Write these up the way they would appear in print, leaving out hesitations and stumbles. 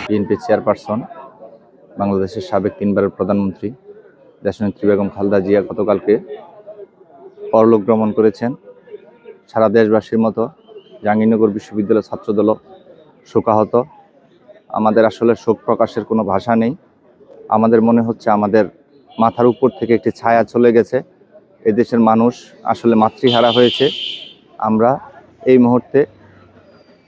BNP chairperson, বাংলাদেশের সাবেক 3বারের প্রধানমন্ত্রী দেশনেত্রী বেগম খালেদা জিয়া গতকালকে পরলোক গমন করেছেন। সারা দেশবাসীর মতো জাহাঙ্গীরনগর বিশ্ববিদ্যালয়ের ছাত্রদলও শোকাহত। আমাদের আসলে শোক প্রকাশের কোনো ভাষা নেই। আমাদের মনে হচ্ছে আমাদের মাথার উপর থেকে একটি ছায়া চলে গেছে। এদেশের মানুষ আসলে মাতৃহারা হয়েছে। আমরা এই মুহূর্তে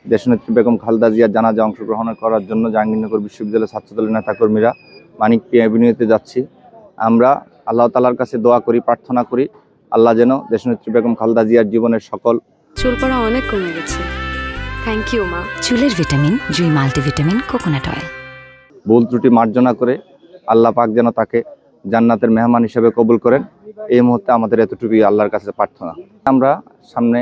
দেশনেত্রী বেগম খালেদা জিয়ার জানাজা অংশগ্রহণ করার জন্য জাহাঙ্গীরনগর বিশ্ববিদ্যালয়ের ছাত্রদলের নেতাকর্মীরা মানিক পি অ্যাভিনিউতে যাচ্ছি। আমরা আল্লাহ তাআলার কাছে দোয়া করি, প্রার্থনা করি আল্লাহ যেন দেশনেত্রী বেগম খালেদা জিয়ার জীবনের সকল চুল পড়া অনেক কমে গেছে। থ্যাংক ইউ মা। চুলের ভিটামিন জুই মাল্টিভিটামিন কোকোনাট অয়েল। ভুল ত্রুটি মার্জনা করে আল্লাহ পাক যেন তাকে জান্নাতের মেহমান হিসেবে কবুল করেন। এই মুহূর্তে আমাদের এতটুকুই আল্লাহর কাছে প্রার্থনা। আমরা সামনে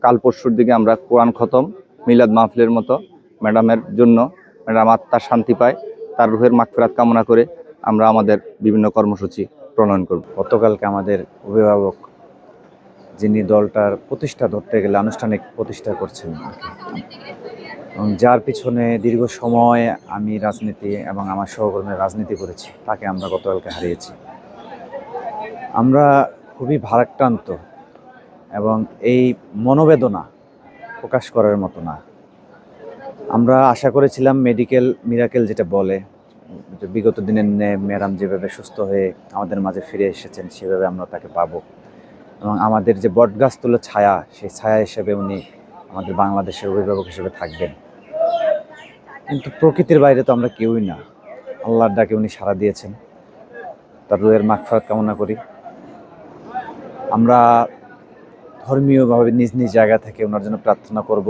কাল পরশুর দিকে আমরা কোরআন খতম, মিলাদ মাহফিলের মতো ম্যাডামের জন্য, ম্যাডাম আত্মার শান্তি পায়, তার রুহের মাগফিরাত কামনা করে আমরা আমাদের বিভিন্ন কর্মসূচি প্রণয়ন করব। গতকালকে আমাদের অভিভাবক, যিনি দলটার প্রতিষ্ঠা ধরতে গেলে আনুষ্ঠানিক প্রতিষ্ঠা করছেন, এবং যার পিছনে দীর্ঘ সময় আমি রাজনীতি এবং আমার সহকর্মী রাজনীতি করেছি, তাকে আমরা গতকালকে হারিয়েছি। আমরা খুবই ভারাক্রান্ত এবং এই মনোবেদনা প্রকাশ করার মতো না। আমরা আশা করেছিলাম মেডিকেল মিরাকেল যেটা বলে, যে বিগত দিনের ম্যাডাম যেভাবে সুস্থ হয়ে আমাদের মাঝে ফিরে এসেছেন সেভাবে আমরা তাকে পাবো, এবং আমাদের যে বটগাছ তুলো ছায়া, সেই ছায়া হিসেবে উনি আমাদের বাংলাদেশের অভিভাবক হিসেবে থাকবেন। কিন্তু প্রকৃতির বাইরে তো আমরা কেউই না। আল্লাহর ডাকে উনি সাড়া দিয়েছেন, তার রুহের মাগফিরাত কামনা করি। আমরা ধর্মীয়ভাবে নিজ নিজ জায়গা থেকে ওনার জন্য প্রার্থনা করব।